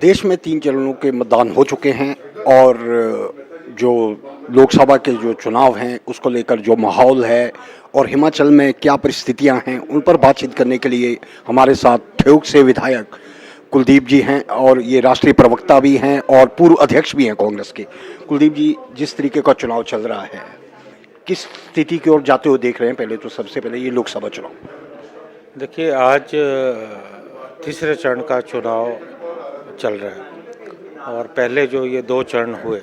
देश में 3 चरणों के मतदान हो चुके हैं और जो लोकसभा के जो चुनाव हैं, उसको लेकर जो माहौल है और हिमाचल में क्या परिस्थितियां हैं, उन पर बातचीत करने के लिए हमारे साथ ठियोग से विधायक कुलदीप जी हैं और ये राष्ट्रीय प्रवक्ता भी हैं और पूर्व अध्यक्ष भी हैं कांग्रेस के। कुलदीप जी, जिस तरीके का चुनाव चल रहा है, किस स्थिति की ओर जाते हुए देख रहे हैं? पहले तो सबसे पहले ये लोकसभा चुनाव। देखिए, आज तीसरे चरण का चुनाव चल रहा है और पहले जो ये 2 चरण हुए,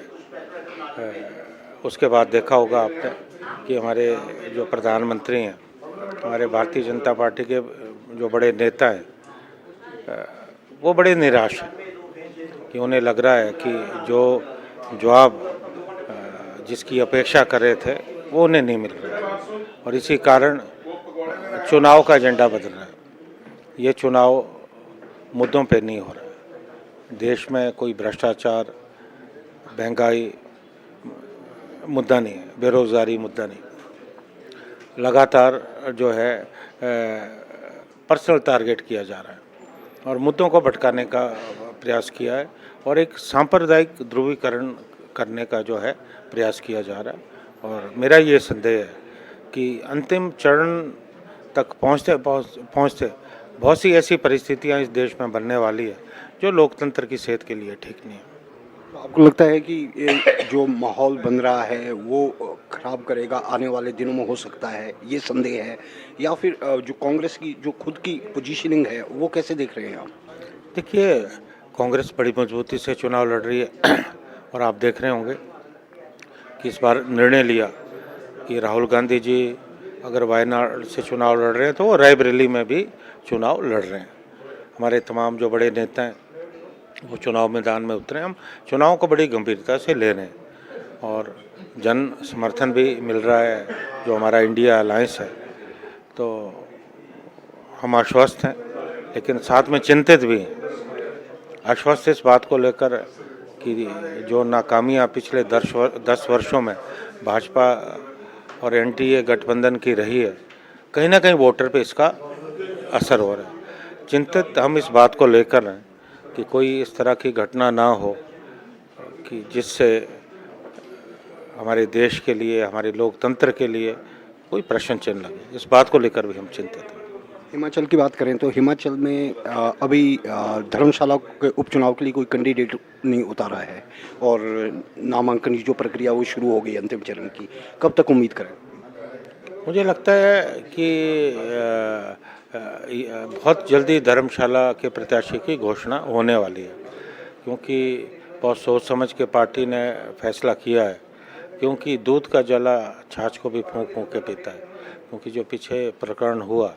उसके बाद देखा होगा आपने कि हमारे जो प्रधानमंत्री हैं, हमारे भारतीय जनता पार्टी के जो बड़े नेता हैं, वो बड़े निराश हैं कि उन्हें लग रहा है कि जो जवाब जिसकी अपेक्षा कर रहे थे, वो उन्हें नहीं मिल रहा है और इसी कारण चुनाव का एजेंडा बदल रहा है। ये चुनाव मुद्दों पे नहीं हो रहा है। देश में कोई भ्रष्टाचार, महंगाई मुद्दा नहीं है, बेरोज़गारी मुद्दा नहीं। लगातार जो है पर्सनल टारगेट किया जा रहा है और मुद्दों को भटकाने का प्रयास किया है और एक सांप्रदायिक ध्रुवीकरण करने का जो है प्रयास किया जा रहा है। और मेरा ये संदेह है कि अंतिम चरण तक पहुँचते बहुत सी ऐसी परिस्थितियाँ इस देश में बनने वाली है जो लोकतंत्र की सेहत के लिए ठीक नहीं है। आपको लगता है कि ये जो माहौल बन रहा है वो खराब करेगा, आने वाले दिनों में हो सकता है, ये संदेह है? या फिर जो कांग्रेस की जो खुद की पोजीशनिंग है वो कैसे देख रहे हैं आप? देखिए, कांग्रेस बड़ी मजबूती से चुनाव लड़ रही है और आप देख रहे होंगे कि इस बार निर्णय लिया कि राहुल गांधी जी अगर वायनाड से चुनाव लड़ रहे हैं तो वो रायबरेली में भी चुनाव लड़ रहे हैं। हमारे तमाम जो बड़े नेता हैं वो चुनाव मैदान में उतरे। हम चुनाव को बड़ी गंभीरता से ले रहे हैं और जन समर्थन भी मिल रहा है जो हमारा इंडिया अलायंस है। तो हम आश्वस्त हैं, लेकिन साथ में चिंतित भी हैं। आश्वस्त इस बात को लेकर कि जो नाकामियाँ पिछले 10 वर्षों में भाजपा और एनडीए गठबंधन की रही है, कहीं ना कहीं वोटर पे इसका असर हो रहा है। चिंतित हम इस बात को लेकर हैं कि कोई इस तरह की घटना ना हो कि जिससे हमारे देश के लिए, हमारे लोकतंत्र के लिए कोई प्रश्न चिन्ह लगे। इस बात को लेकर भी हम चिंतित हैं। हिमाचल की बात करें तो हिमाचल में अभी धर्मशाला के उपचुनाव के लिए कोई कैंडिडेट नहीं उतारा है और नामांकन की जो प्रक्रिया वो शुरू हो गई अंतिम चरण की। कब तक उम्मीद करें? मुझे लगता है कि बहुत जल्दी धर्मशाला के प्रत्याशी की घोषणा होने वाली है, क्योंकि बहुत सोच समझ के पार्टी ने फैसला किया है। क्योंकि दूध का जला छाछ को भी फूंक फूंक के पीता है। क्योंकि जो पीछे प्रकरण हुआ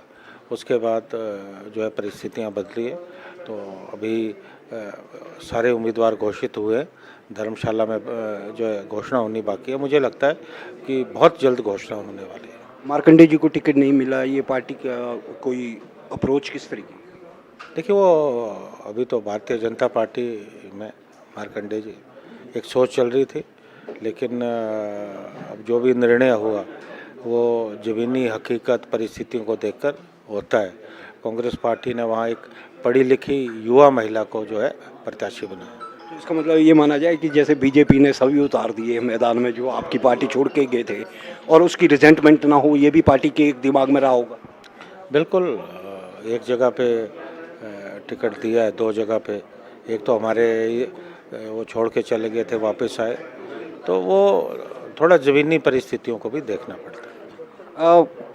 उसके बाद जो है परिस्थितियां बदली है। तो अभी सारे उम्मीदवार घोषित हुए। धर्मशाला में जो है घोषणा होनी बाकी है। मुझे लगता है कि बहुत जल्द घोषणा होने वाली है। मार्कंडे जी को टिकट नहीं मिला, ये पार्टी का कोई अप्रोच किस तरीके? देखिए, वो अभी तो भारतीय जनता पार्टी में मार्कंडे जी एक सोच चल रही थी, लेकिन अब जो भी निर्णय हुआ वो ज़मीनी हकीकत परिस्थितियों को देखकर होता है। कांग्रेस पार्टी ने वहाँ एक पढ़ी लिखी युवा महिला को जो है प्रत्याशी बनाया। तो इसका मतलब ये माना जाए कि जैसे बीजेपी ने सभी उतार दिए मैदान में जो आपकी पार्टी छोड़ के गए थे और उसकी रिजेंटमेंट ना हो, ये भी पार्टी के एक दिमाग में रहा होगा। बिल्कुल, एक जगह पे टिकट दिया है, 2 जगह पे। एक तो हमारे वो छोड़ के चले गए थे, वापस आए, तो वो थोड़ा ज़मीनी परिस्थितियों को भी देखना पड़ता है।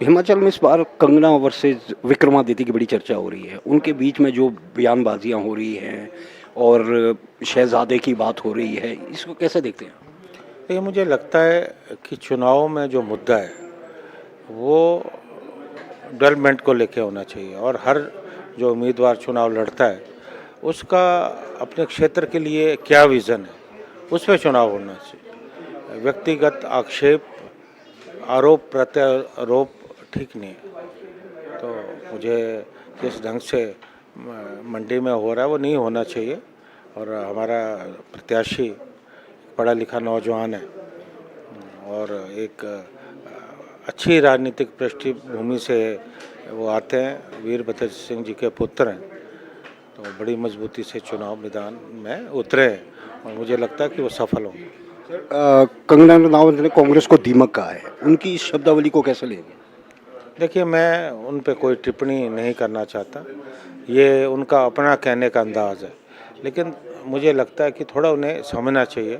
हिमाचल में इस बार कंगना वर्सेस विक्रमादित्य की बड़ी चर्चा हो रही है। उनके बीच में जो बयानबाजियां हो रही हैं और शहजादे की बात हो रही है, इसको कैसे देखते हैं? ये मुझे लगता है कि चुनाव में जो मुद्दा है वो डेवलपमेंट को लेके होना चाहिए और हर जो उम्मीदवार चुनाव लड़ता है उसका अपने क्षेत्र के लिए क्या विज़न है, उस पर चुनाव होना चाहिए। व्यक्तिगत आक्षेप, आरोप प्रत्यारोप ठीक नहीं है। तो मुझे जिस ढंग से मंडी में हो रहा है वो नहीं होना चाहिए। और हमारा प्रत्याशी पढ़ा लिखा नौजवान है और एक अच्छी राजनीतिक पृष्ठभूमि से वो आते हैं। वीरभद्र सिंह जी के पुत्र हैं। तो तो बड़ी मजबूती से चुनाव मैदान में उतरे हैं और मुझे लगता है कि वो सफल होंगे। कंगना रनावत ने कांग्रेस को दीमक कहा है, उनकी इस शब्दावली को कैसे लेंगे? देखिए, मैं उन पे कोई टिप्पणी नहीं करना चाहता, ये उनका अपना कहने का अंदाज़ है। लेकिन मुझे लगता है कि थोड़ा उन्हें समझना चाहिए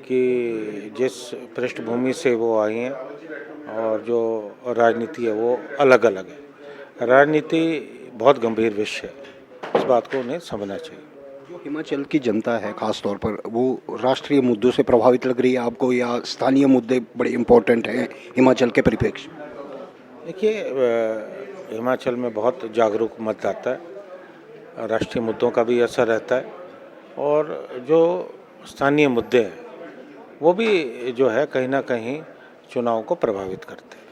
कि जिस पृष्ठभूमि से वो आई हैं और जो राजनीति है वो अलग-अलग है। राजनीति बहुत गंभीर विषय है, इस बात को उन्हें समझना चाहिए। जो हिमाचल की जनता है खास तौर पर, वो राष्ट्रीय मुद्दों से प्रभावित लग रही है आपको, या स्थानीय मुद्दे बड़े इम्पोर्टेंट हैं हिमाचल के परिप्रेक्ष्य में? देखिए, हिमाचल में बहुत जागरूक मतदाता है, राष्ट्रीय मुद्दों का भी असर रहता है और जो स्थानीय मुद्दे हैं वो भी जो है कहीं ना कहीं चुनाव को प्रभावित करते हैं।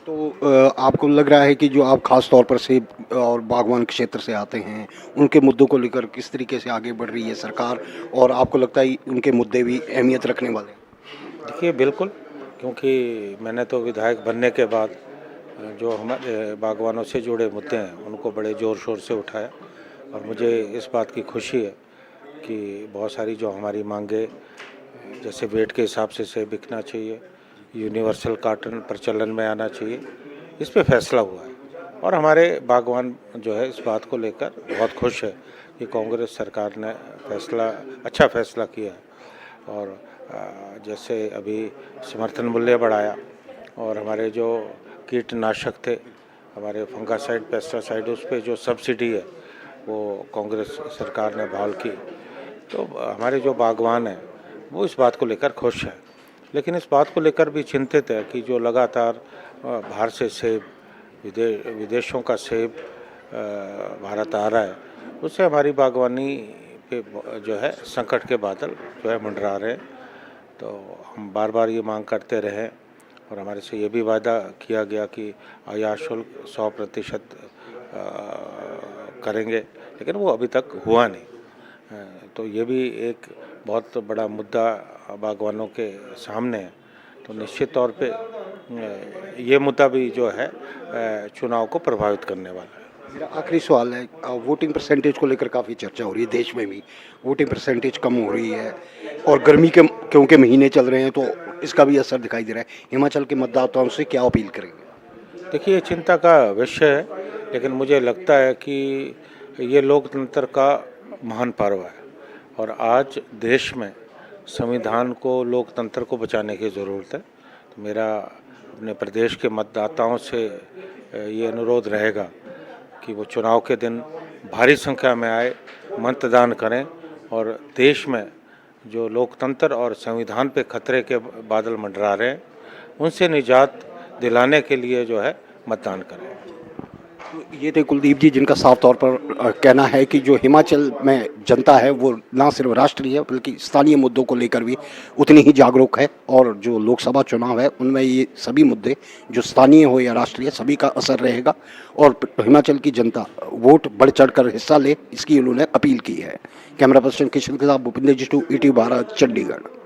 तो आपको लग रहा है कि जो आप खास तौर पर सेब और बागवान क्षेत्र से आते हैं, उनके मुद्दों को लेकर किस तरीके से आगे बढ़ रही है सरकार, और आपको लगता है उनके मुद्दे भी अहमियत रखने वाले हैं? देखिए, बिल्कुल, क्योंकि मैंने तो विधायक बनने के बाद जो हमारे बागवानों से जुड़े मुद्दे हैं उनको बड़े ज़ोर शोर से उठाया और मुझे इस बात की खुशी है कि बहुत सारी जो हमारी मांगे, जैसे वेट के हिसाब से सेब बिकना चाहिए, यूनिवर्सल कार्टन प्रचलन में आना चाहिए, इस पे फैसला हुआ है और हमारे बागवान जो है इस बात को लेकर बहुत खुश है कि कांग्रेस सरकार ने अच्छा फैसला किया है। और जैसे अभी समर्थन मूल्य बढ़ाया और हमारे जो कीटनाशक थे, हमारे फंगासाइड, पेस्टिसाइड, उस पे जो सब्सिडी है वो कांग्रेस सरकार ने बहाल की। तो हमारे जो बागवान हैं वो इस बात को लेकर खुश हैं, लेकिन इस बात को लेकर भी चिंतित है कि जो लगातार बाहर से सेब, विदेशों का सेब भारत आ रहा है, उससे हमारी बागवानी पे जो है संकट के बादल जो है मंडरा रहे हैं। तो हम बार बार ये मांग करते रहे और हमारे से ये भी वादा किया गया कि आयात शुल्क 100% करेंगे, लेकिन वो अभी तक हुआ नहीं। तो ये भी एक बहुत बड़ा मुद्दा बागवानों के सामने है। तो निश्चित तौर पे ये मुद्दा भी जो है चुनाव को प्रभावित करने वाला है। मेरा आखिरी सवाल है, वोटिंग परसेंटेज को लेकर काफ़ी चर्चा हो रही है, देश में भी वोटिंग परसेंटेज कम हो रही है और गर्मी के क्योंकि महीने चल रहे हैं तो इसका भी असर दिखाई दे रहा है। हिमाचल के मतदाताओं से क्या अपील करेंगे? देखिए, ये चिंता का विषय है, लेकिन मुझे लगता है कि ये लोकतंत्र का महान पर्व है और आज देश में संविधान को, लोकतंत्र को बचाने की ज़रूरत है। तो मेरा अपने प्रदेश के मतदाताओं से ये अनुरोध रहेगा कि वो चुनाव के दिन भारी संख्या में आए, मतदान करें और देश में जो लोकतंत्र और संविधान पे खतरे के बादल मंडरा रहे हैं उनसे निजात दिलाने के लिए जो है मतदान करें। ये थे कुलदीप जी, जिनका साफ तौर पर कहना है कि जो हिमाचल में जनता है वो ना सिर्फ राष्ट्रीय बल्कि स्थानीय मुद्दों को लेकर भी उतनी ही जागरूक है और जो लोकसभा चुनाव है उनमें ये सभी मुद्दे, जो स्थानीय हो या राष्ट्रीय, सभी का असर रहेगा और हिमाचल की जनता वोट बढ़ चढ़ कर हिस्सा ले, इसकी उन्होंने अपील की है। कैमरा पर्सन किशन के साथ भूपिंदर जिटू, ईटीवी भारत, चंडीगढ़।